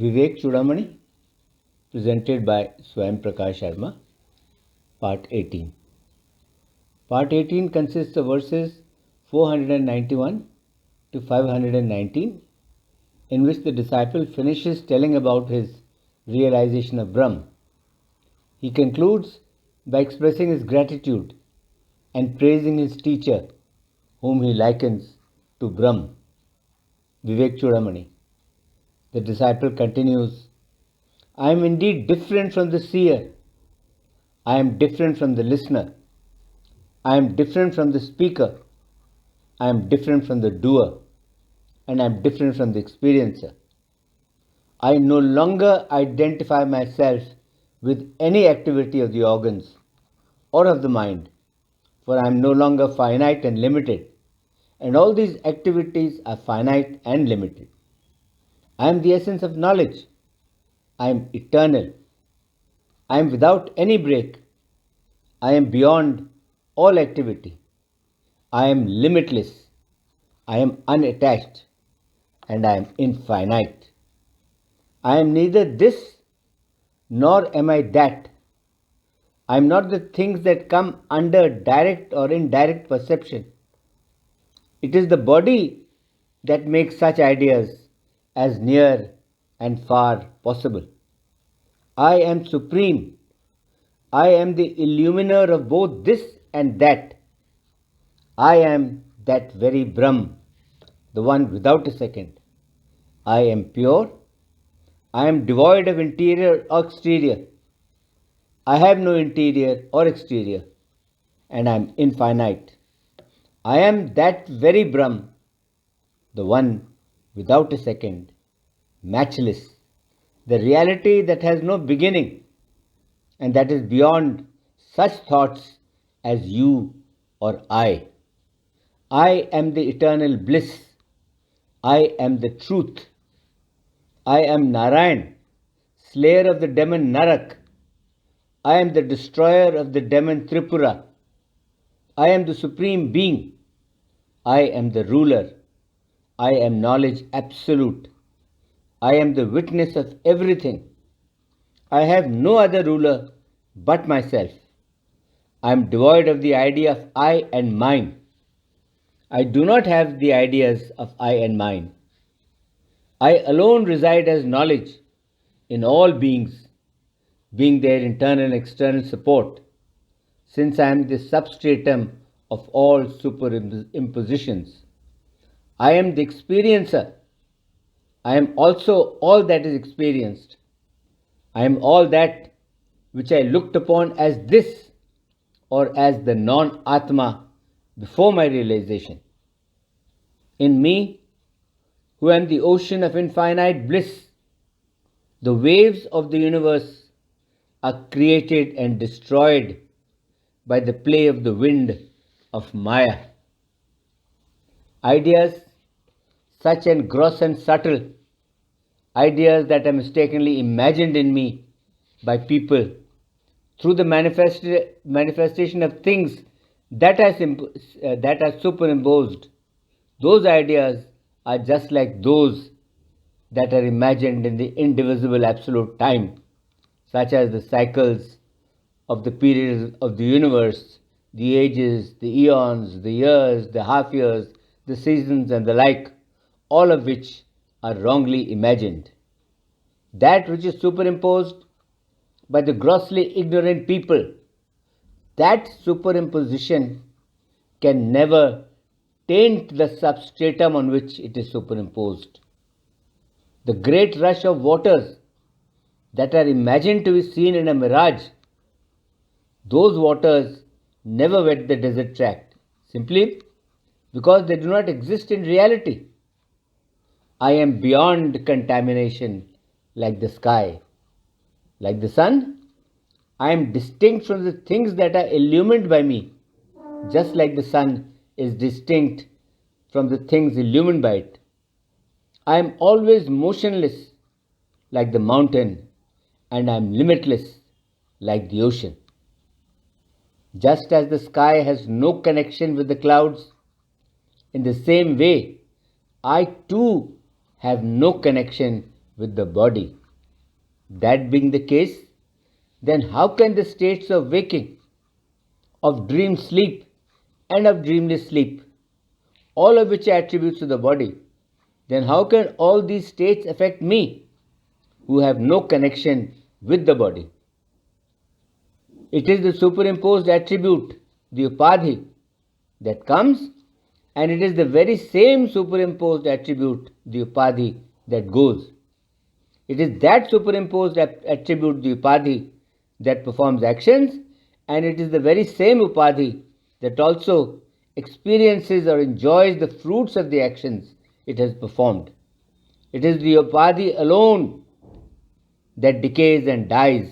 Vivek Chudamani, presented by Svayam Prakash Sharma, Part 18. Part 18 consists of verses 491 to 519, in which the disciple finishes telling about his realization of Brahm. He concludes by expressing his gratitude and praising his teacher, whom he likens to Brahm, Vivek Chudamani. The disciple continues, I am indeed different from the seer. I am different from the listener. I am different from the speaker. I am different from the doer. And I am different from the experiencer. I no longer identify myself with any activity of the organs or of the mind, for I am no longer finite and limited, and all these activities are finite and limited. I am the essence of knowledge. I am eternal. I am without any break. I am beyond all activity. I am limitless. I am unattached. And I am infinite. I am neither this nor am I that. I am not the things that come under direct or indirect perception. It is the body that makes such ideas as near and far possible. I am supreme. I am the illuminer of both this and that. I am that very Brahm, the one without a second. I am pure. I am devoid of interior or exterior. I have no interior or exterior, and I am infinite. I am that very Brahm, the one without a second, matchless, the reality that has no beginning and that is beyond such thoughts as you or I. I am the eternal bliss. I am the truth. I am Narayan, slayer of the demon Narak. I am the destroyer of the demon Tripura. I am the supreme being. I am the ruler. I am knowledge absolute. I am the witness of everything. I have no other ruler but myself. I am devoid of the idea of I and mine. I do not have the ideas of I and mine. I alone reside as knowledge in all beings, being their internal and external support, since I am the substratum of all superimpositions. I am the experiencer. I am also all that is experienced. I am all that which I looked upon as this or as the non Atma before my realization. In me, who am the ocean of infinite bliss, the waves of the universe are created and destroyed by the play of the wind of Maya. Ideas such and gross and subtle, ideas that are mistakenly imagined in me by people through the manifestation of things that are superimposed. Those ideas are just like those that are imagined in the indivisible absolute time, such as the cycles of the periods of the universe, the ages, the eons, the years, the half years, the seasons, and the like, all of which are wrongly imagined. That which is superimposed by the grossly ignorant people, that superimposition can never taint the substratum on which it is superimposed. The great rush of waters that are imagined to be seen in a mirage, those waters never wet the desert tract, simply because they do not exist in reality. I am beyond contamination like the sky. Like the sun, I am distinct from the things that are illumined by me, just like the sun is distinct from the things illumined by it. I am always motionless like the mountain, and I am limitless like the ocean. Just as the sky has no connection with the clouds, in the same way, I too have no connection with the body. That being the case, then how can the states of waking, of dream sleep, and of dreamless sleep, all of which are attributes to the body, then how can all these states affect me, who have no connection with the body? It is the superimposed attribute, the upadhi, that comes, and it is the very same superimposed attribute, the upadhi, that goes. It is that superimposed attribute, the upadhi, that performs actions, and it is the very same upadhi that also experiences or enjoys the fruits of the actions it has performed. It is the upadhi alone that decays and dies,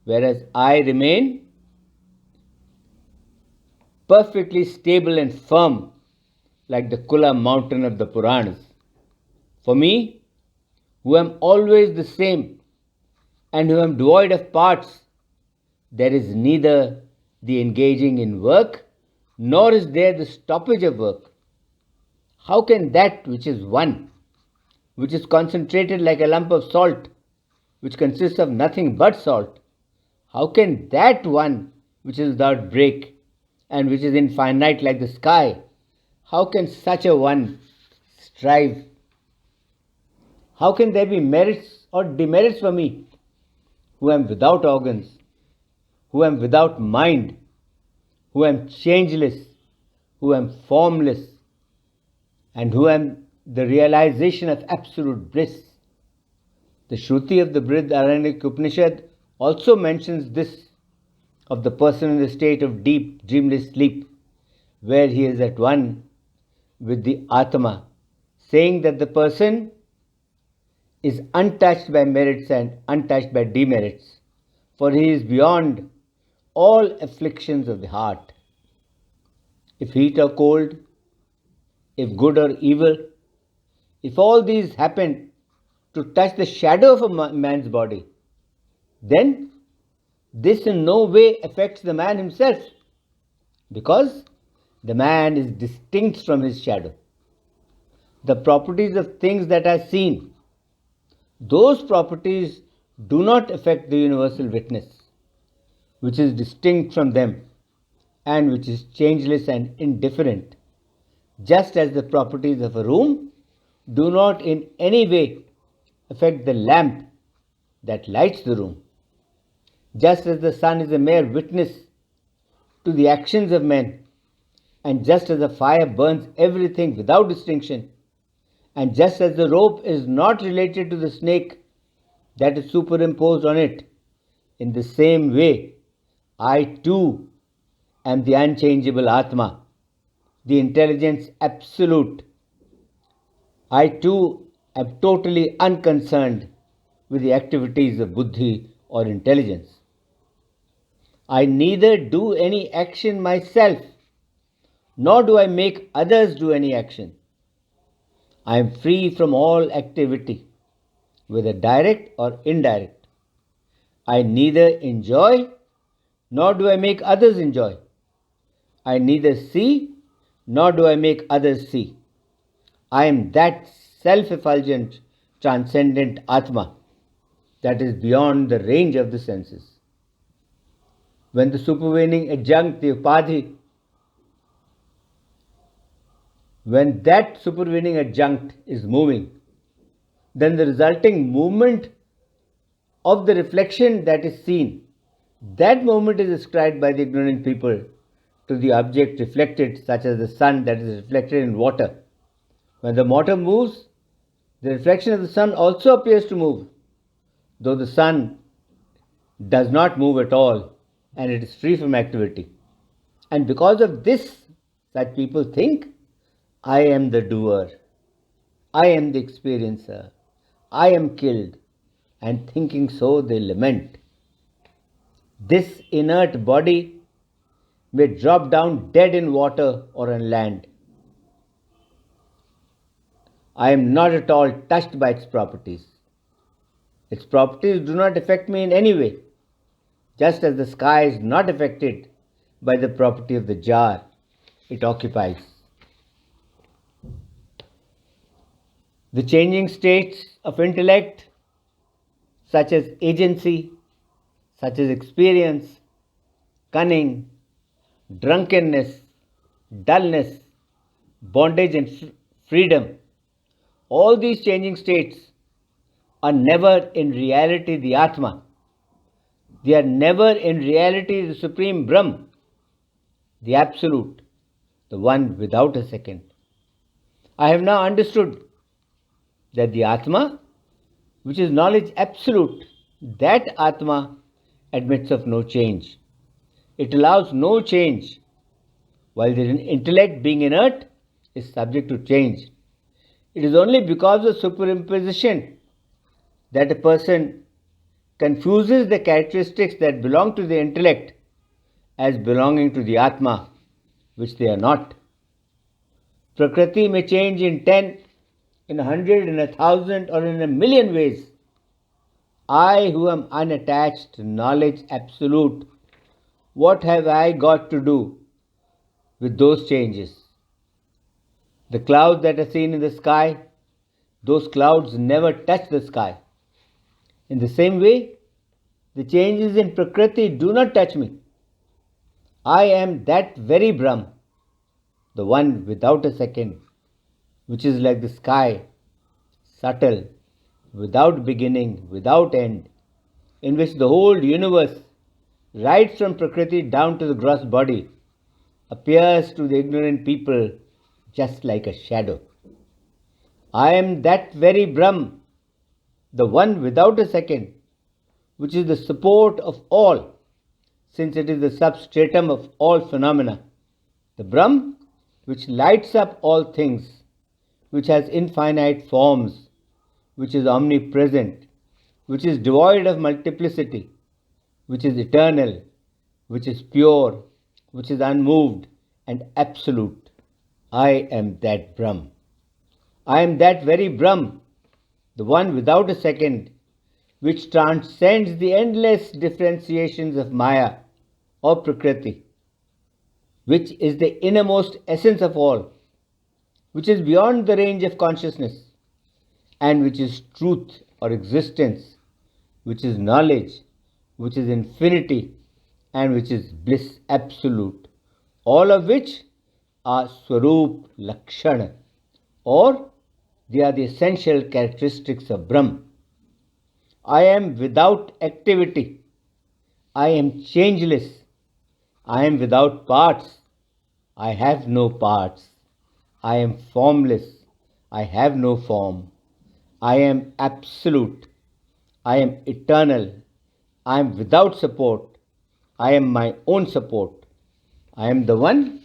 whereas I remain perfectly stable and firm like the Kula mountain of the Puranas. For me, who am always the same and who am devoid of parts, there is neither the engaging in work nor is there the stoppage of work. How can that which is one, which is concentrated like a lump of salt, which consists of nothing but salt, how can that one which is without break and which is infinite like the sky, how can such a one strive? How can there be merits or demerits for me, who am without organs, who am without mind, who am changeless, who am formless, and who am the realization of absolute bliss? The Shruti of the Brihadaranyaka Upanishad also mentions this of the person in the state of deep, dreamless sleep, where he is at one with the Atma, saying that the person is untouched by merits and untouched by demerits, for he is beyond all afflictions of the heart. If heat or cold, if good or evil, if all these happen to touch the shadow of a man's body, then this in no way affects the man himself, because the man is distinct from his shadow. The properties of things that are seen, those properties do not affect the universal witness, which is distinct from them and which is changeless and indifferent, just as the properties of a room do not in any way affect the lamp that lights the room. Just as the sun is a mere witness to the actions of men, and just as a fire burns everything without distinction, and just as the rope is not related to the snake that is superimposed on it, in the same way, I too am the unchangeable Atma, the intelligence absolute. I too am totally unconcerned with the activities of buddhi or intelligence. I neither do any action myself, nor do I make others do any action. I am free from all activity, whether direct or indirect. I neither enjoy, nor do I make others enjoy. I neither see, nor do I make others see. I am that self-effulgent, transcendent Atma that is beyond the range of the senses. When the supervening adjunct, the upadhi, when that supervening adjunct is moving, then the resulting movement of the reflection that is seen, that movement is ascribed by the ignorant people to the object reflected, such as the sun that is reflected in water. When the water moves, the reflection of the sun also appears to move, though the sun does not move at all and it is free from activity. And because of this, such people think, I am the doer, I am the experiencer, I am killed, and thinking so they lament. This inert body may drop down dead in water or on land. I am not at all touched by its properties. Its properties do not affect me in any way, just as the sky is not affected by the property of the jar it occupies. The changing states of intellect such as agency, such as experience, cunning, drunkenness, dullness, bondage, and freedom. All these changing states are never in reality the Atma. They are never in reality the Supreme Brahm, the Absolute, the one without a second. I have now understood that the Atma, which is knowledge absolute, that Atma admits of no change. It allows no change, while the intellect, being inert, is subject to change. It is only because of superimposition that a person confuses the characteristics that belong to the intellect as belonging to the Atma, which they are not. Prakriti may change in 10, in 100, in 1,000, or in a million ways. I, who am unattached, knowledge absolute, what have I got to do with those changes? The clouds that are seen in the sky, those clouds never touch the sky. In the same way, the changes in Prakriti do not touch me. I am that very Brahm, the one without a second, which is like the sky, subtle, without beginning, without end, in which the whole universe, right from Prakriti down to the gross body, appears to the ignorant people just like a shadow. I am that very Brahm, the one without a second, which is the support of all, since it is the substratum of all phenomena. The Brahm, which lights up all things, which has infinite forms, which is omnipresent, which is devoid of multiplicity, which is eternal, which is pure, which is unmoved and absolute. I am that Brahm. I am that very Brahm, the one without a second, which transcends the endless differentiations of Maya or Prakriti, which is the innermost essence of all, which is beyond the range of consciousness, and which is truth or existence, which is knowledge, which is infinity, and which is bliss absolute, all of which are Swarup Lakshana, or they are the essential characteristics of Brahm. I am without activity. I am changeless. I am without parts. I have no parts. I am formless. I have no form. I am absolute. I am eternal. I am without support. I am my own support. I am the one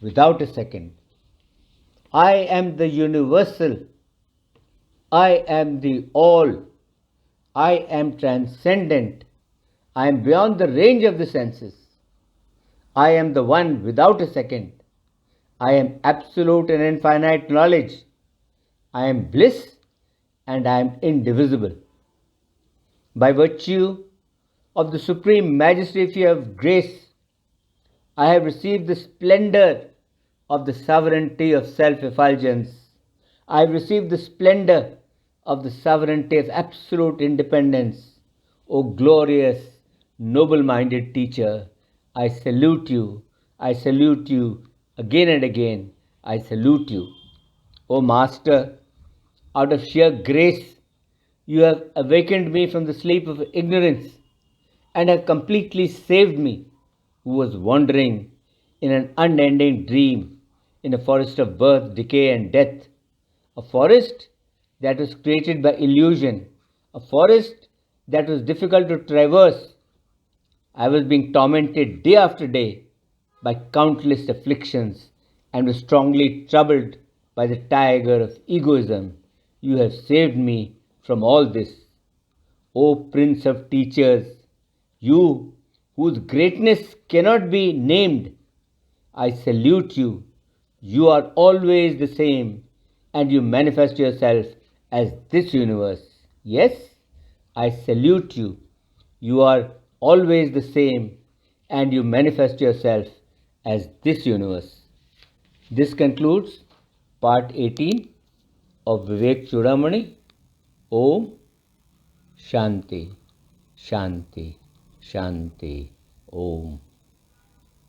without a second. I am the universal. I am the all. I am transcendent. I am beyond the range of the senses. I am the one without a second. I am absolute and infinite knowledge. I am bliss and I am indivisible. By virtue of the supreme majesty of grace, I have received the splendor of the sovereignty of self-effulgence. I have received the splendor of the sovereignty of absolute independence. O glorious, noble-minded teacher, I salute you. I salute you again and again. I salute you. O Master, out of sheer grace, you have awakened me from the sleep of ignorance and have completely saved me, who was wandering in an unending dream in a forest of birth, decay, and death, a forest that was created by illusion, a forest that was difficult to traverse. I was being tormented day after day by countless afflictions and was strongly troubled by the tiger of egoism. You have saved me from all this. O Prince of Teachers, you whose greatness cannot be named, I salute you. You are always the same and you manifest yourself as this universe. Yes, I salute you. You are always the same and you manifest yourself as this universe. This concludes part 18 of Vivek Chudamani. Om Shanti Shanti Shanti. Om.